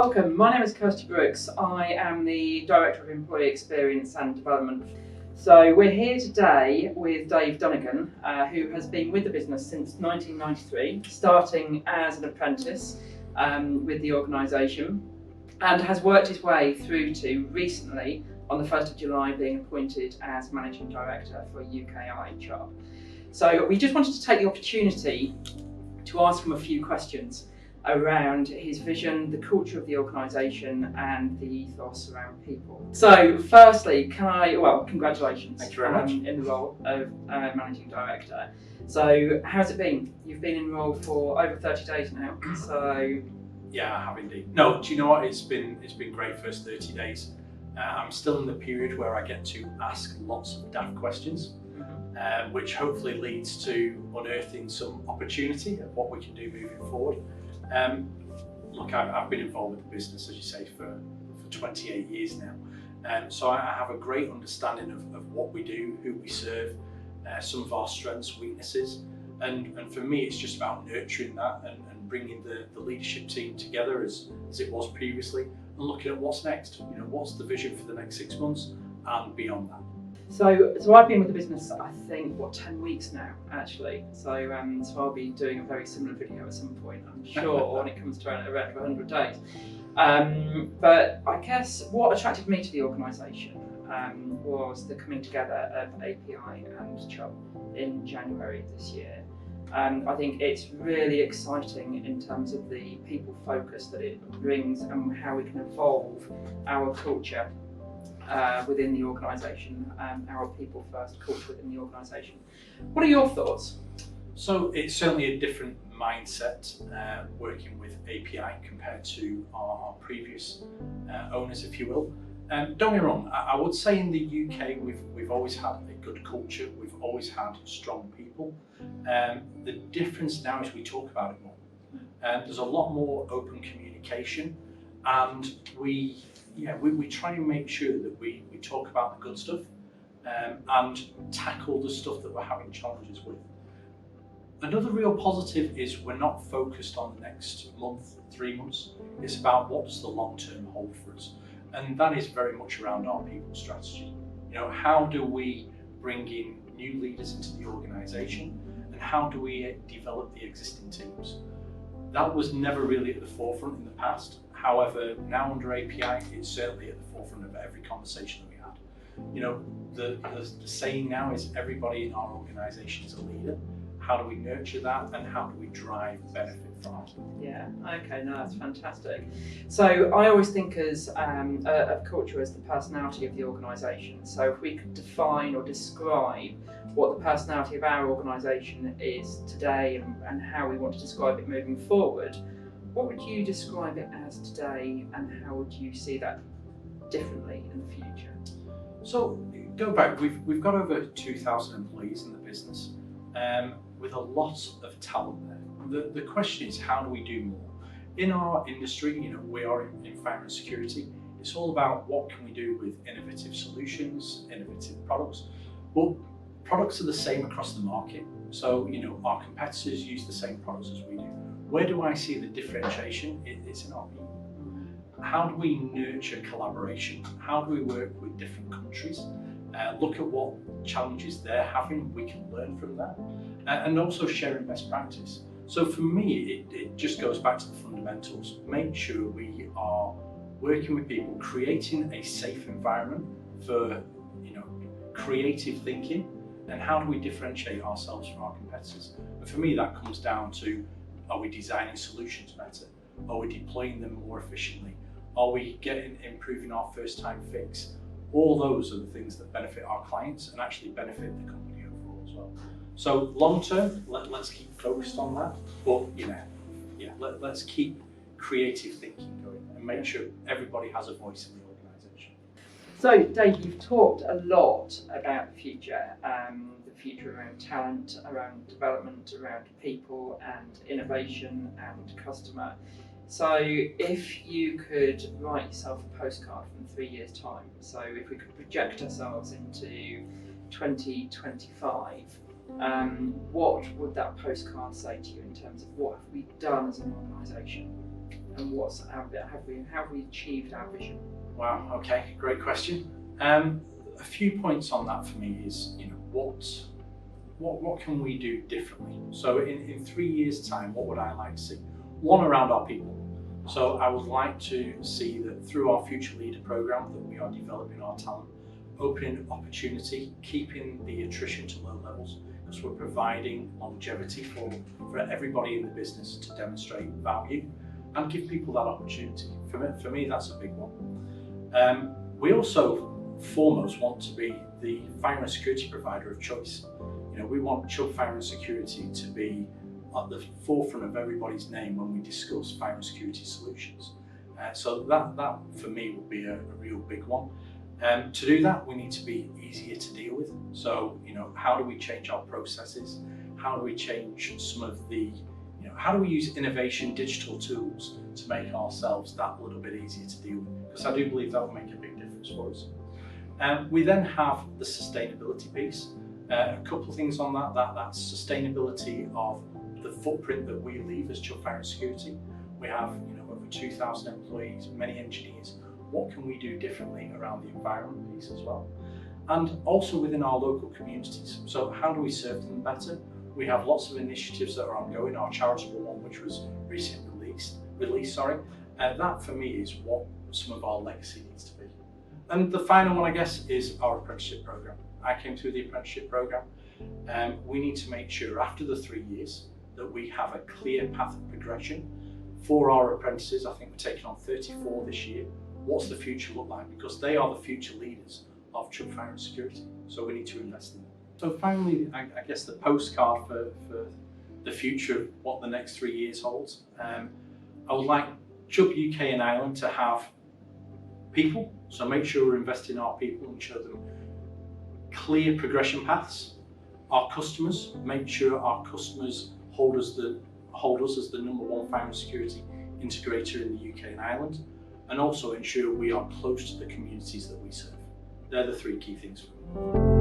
Welcome, my name is Kirsty Brooks. I am the Director of Employee Experience and Development. So we're here today with Dave Dunnigan, who has been with the business since 1993, starting as an apprentice with the organisation, and has worked his way through to recently, on the 1st of July, being appointed as Managing Director for UK&I Chubb. So we just wanted to take the opportunity to ask him a few questions around his vision, the culture of the organisation, and the ethos around people. So, firstly, congratulations Thank you very much. in the role of Managing Director. So, how's it been? You've been in role for over 30 days now, so... Yeah, I have indeed. No, do you know what? It's been great first 30 days. I'm still in the period where I get to ask lots of daft questions, which hopefully leads to unearthing some opportunity of what we can do moving forward. Look, I've been involved with the business, as you say, for 28 years now. So I have a great understanding of what we do, who we serve, some of our strengths, weaknesses. And for me, it's just about nurturing that and bringing the leadership team together as it was previously, and looking at what's next. You know, what's the vision for the next 6 months and beyond that. So I've been with the business, I think, 10 weeks now, actually. So I'll be doing a very similar video at some point, I'm sure, when it comes to around 100 days. But I guess what attracted me to the organisation was the coming together of API and Chubb in January this year. I think it's really exciting in terms of the people focus that it brings and how we can evolve our culture within the organisation, our people first culture within the organisation. What are your thoughts? So it's certainly a different mindset working with API compared to our previous owners, if you will. Don't get me wrong, I would say in the UK we've always had a good culture, we've always had strong people. The difference now is we talk about it more. There's a lot more open communication, and we try and make sure that we talk about the good stuff and tackle the stuff that we're having challenges with. Another real positive is we're not focused on the next month, 3 months. It's about what does the long term hold for us. And that is very much around our people strategy. You know, how do we bring in new leaders into the organisation, and how do we develop the existing teams? That was never really at the forefront in the past. However, now under API, it's certainly at the forefront of every conversation that we had. You know, the saying now is everybody in our organisation is a leader. How do we nurture that, and how do we drive benefit from it? Yeah, okay, no, that's fantastic. So I always think of culture as the personality of the organisation. So if we could define or describe what the personality of our organisation is today and how we want to describe it moving forward, what would you describe it as today, and how would you see that differently in the future? So go back, we've got over 2,000 employees in the business, with a lot of talent there. The question is, how do we do more? In our industry, you know, we are in fire and security. It's all about what can we do with innovative solutions, innovative products. Well, products are the same across the market. So, you know, our competitors use the same products as we do. Where do I see the differentiation? It's in our people. How do we nurture collaboration? How do we work with different countries? Look at what challenges they're having, we can learn from that, and also sharing best practice. So for me, it just goes back to the fundamentals. Make sure we are working with people, creating a safe environment for, you know, creative thinking, and how do we differentiate ourselves from our competitors? And for me, that comes down to, are we designing solutions better? Are we deploying them more efficiently? Are we improving our first time fix? All those are the things that benefit our clients and actually benefit the company overall as well. So long term, let's keep focused on that. But let's keep creative thinking going and make sure everybody has a voice in the organisation. So Dave, you've talked a lot about the future around talent, around development, around people and innovation and customer. So if you could write yourself a postcard from 3 years' time, so if we could project ourselves into 2025, what would that postcard say to you in terms of what have we done as an organisation and how have we achieved our vision? Wow, okay, great question. A few points on that for me is, what can we do differently? So in 3 years' time, what would I like to see? One, around our people. So I would like to see that through our Future Leader program that we are developing our talent, opening opportunity, keeping the attrition to low levels, because we're providing longevity for everybody in the business to demonstrate value and give people that opportunity. For me, that's a big one. We also foremost want to be the fire and security provider of choice. We want Chubb Fire and Security to be at the forefront of everybody's name when we discuss fire and security solutions. So that for me will be a real big one. To do that, we need to be easier to deal with. So, how do we change our processes? How do we change some of the, how do we use innovation, digital tools to make ourselves that little bit easier to deal with? Because I do believe that will make a big difference for us. We then have the sustainability piece. A couple of things on that's sustainability of the footprint that we leave as Chubb Fire and Security. We have over 2,000 employees, many engineers. What can we do differently around the environment piece as well? And also within our local communities. So how do we serve them better? We have lots of initiatives that are ongoing. Our charitable one, which was recently released. That for me is what some of our legacy needs to be. And the final one, I guess, is our apprenticeship program. I came through the apprenticeship program. We need to make sure after the 3 years that we have a clear path of progression for our apprentices. I think we're taking on 34 this year. What's the future look like? Because they are the future leaders of Chubb Fire and Security. So we need to invest in them. So finally, I guess the postcard for the future of what the next 3 years holds. I would like Chubb UK and Ireland to have people. So make sure we're investing in our people and show them clear progression paths. Our customers, make sure our customers hold us as the #1 fire and security integrator in the UK and Ireland, and also ensure we are close to the communities that we serve. They're the 3 key things for me.